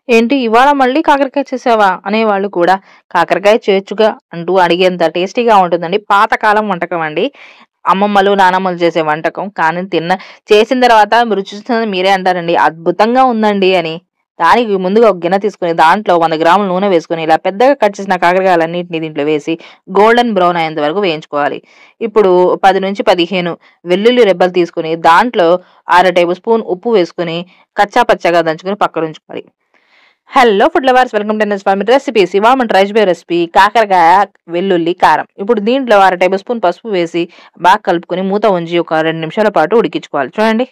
ఏంటి ఇవాళ మళ్ళీ కాకరకాయ చేసావా అనేవాళ్ళు కూడా కాకరకాయ చేయొచ్చుగా అంటూ అడిగేంత టేస్టీగా ఉంటుందండి. పాతకాలం వంటకం అండి. అమ్మమ్మలు, నానమ్మలు చేసే వంటకం. కానీ చేసిన తర్వాత రుచి చూస్తున్నది మీరే అంటారండి అద్భుతంగా ఉందండి అని. దానికి ముందుగా ఒక గిన్నె తీసుకొని దాంట్లో 100 గ్రాముల నూనె వేసుకొని ఇలా పెద్దగా కట్ చేసిన కాకరకాయలన్నిటిని దీంట్లో వేసి గోల్డెన్ బ్రౌన్ అయ్యేంత వరకు వేయించుకోవాలి. ఇప్పుడు 10-15 వెల్లుల్లి రెబ్బలు తీసుకొని దాంట్లో 1/2 టేబుల్ స్పూన్ ఉప్పు వేసుకొని కచ్చా పచ్చగా దంచుకొని పక్కన ఉంచుకోవాలి. Hello food lovers, welcome to NS Farmy recipes. ఇవాళ మన ట్రై చేయబోయే రెసిపీ కాకరకాయ వెల్లుల్లి కారం. ఇప్పుడు దీంట్లో 1/2 టేబుల్ స్పూన్ పసుపు వేసి బాగా కలుపుకొని మూత ఉంచి ఒక 2 నిమిషాల పాటు ఉడికించుకోవాలి. చూడండి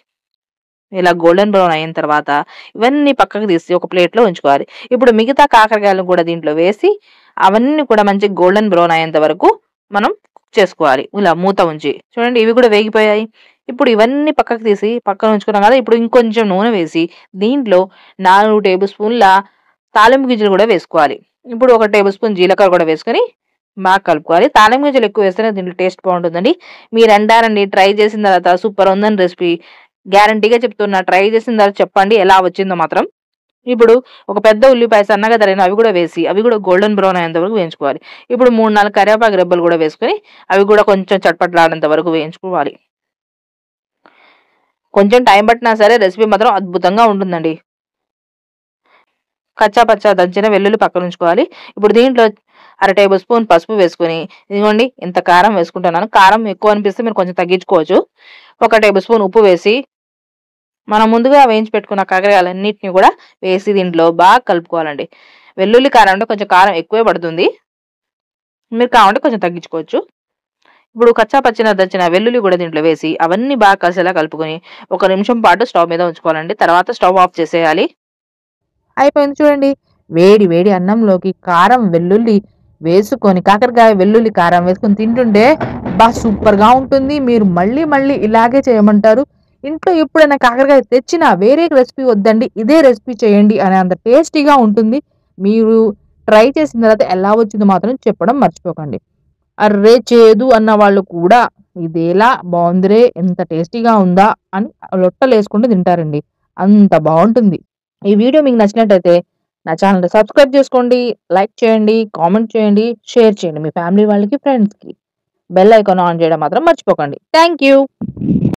ఇలా గోల్డెన్ బ్రౌన్ అయిన తర్వాత ఇవన్నీ పక్కకు తీసి ఒక ప్లేట్లో ఉంచుకోవాలి. ఇప్పుడు మిగతా కాకరకాయలను కూడా దీంట్లో వేసి అవన్నీ కూడా మంచి గోల్డెన్ బ్రౌన్ అయ్యేంత వరకు మనం కుక్ చేసుకోవాలి. ఇలా మూత ఉంచి చూడండి ఇవి కూడా వేగిపోయాయి. ఇప్పుడు ఇవన్నీ పక్కకు తీసి పక్కన ఉంచుకున్నాం కదా. ఇప్పుడు ఇంకొంచెం నూనె వేసి దీంట్లో 4 టేబుల్ స్పూన్ల తాలింపు గింజలు కూడా వేసుకోవాలి. ఇప్పుడు 1 టేబుల్ స్పూన్ జీలకర్ర కూడా వేసుకొని బాగా కలుపుకోవాలి. తాలింపు గింజలు ఎక్కువ వేస్తేనే దీంట్లో టేస్ట్ బాగుంటుందండి. మీరు అంటారండి ట్రై చేసిన తర్వాత సూపర్ ఉందని రెసిపీ. గ్యారంటీగా చెప్తున్నా, ట్రై చేసిన తర్వాత చెప్పండి ఎలా వచ్చిందో మాత్రం. ఇప్పుడు ఒక పెద్ద ఉల్లిపాయ సన్నగా తరిగిన అవి కూడా వేసి అవి కూడా గోల్డెన్ బ్రౌన్ అయ్యేంత వరకు వేయించుకోవాలి. ఇప్పుడు 3-4 కరివేపాకు రెబ్బలు కూడా వేసుకొని అవి కూడా కొంచెం చట్పట్లాడేంత వరకు వేయించుకోవాలి. కొంచెం టైం పట్టినా సరే రెసిపీ మాత్రం అద్భుతంగా ఉంటుందండి. కచ్చా పచ్చా దంచిన వెల్లుల్లి పక్కన ఉంచుకోవాలి. ఇప్పుడు దీంట్లో 1/2 టేబుల్ స్పూన్ పసుపు వేసుకొని ఇదిగోండి ఇంత కారం వేసుకుంటున్నాను. కారం ఎక్కువ అనిపిస్తే మీరు కొంచెం తగ్గించుకోవచ్చు. 1 టేబుల్ స్పూన్ ఉప్పు వేసి మనం ముందుగా వేయించి పెట్టుకున్న కాకరకాయలన్నిటిని కూడా వేసి దీంట్లో బాగా కలుపుకోవాలండి. వెల్లుల్లి కారం అంటే కొంచెం కారం ఎక్కువే పడుతుంది. మీరు కావాలంటే కొంచెం తగ్గించుకోవచ్చు. ఇప్పుడు కచ్చా పచ్చిన దంచిన వెల్లుల్లి కూడా దీంట్లో వేసి అవన్నీ బాగా కలిసేలా కలుపుకొని 1 నిమిషం పాటు స్టవ్ మీద ఉంచుకోవాలండి. తర్వాత స్టవ్ ఆఫ్ చేసేయాలి. అయిపోయింది చూడండి. వేడి వేడి అన్నంలోకి కారం వెల్లుల్లి వేసుకొని కాకరకాయ వెల్లుల్లి కారం వేసుకొని తింటుంటే సూపర్గా ఉంటుంది. మీరు మళ్ళీ మళ్ళీ ఇలాగే చేయమంటారు. ఇంట్లో ఎప్పుడైనా కాకరకాయ తెచ్చినా వేరే రెసిపీ వద్దండి, ఇదే రెసిపీ చేయండి అనే అంత టేస్టీగా ఉంటుంది. మీరు ట్రై చేసిన తర్వాత ఎలా వచ్చిందో మాత్రం చెప్పడం మర్చిపోకండి. అర్రే చేదు అన్న వాళ్ళు కూడా ఇదేలా బాగుందిరే ఎంత టేస్టీగా ఉందా అని లొట్టలు వేసుకుంటూ తింటారండి. అంత బాగుంటుంది. ఈ వీడియో మీకు నచ్చినట్టయితే నా ఛానల్ సబ్స్క్రైబ్ చేసుకోండి, లైక్ చేయండి, కామెంట్ చేయండి, షేర్ చేయండి మీ ఫ్యామిలీ వాళ్ళకి, ఫ్రెండ్స్కి. బెల్ ఐకాన్ ఆన్ చేయడం మాత్రం మర్చిపోకండి. Thank you.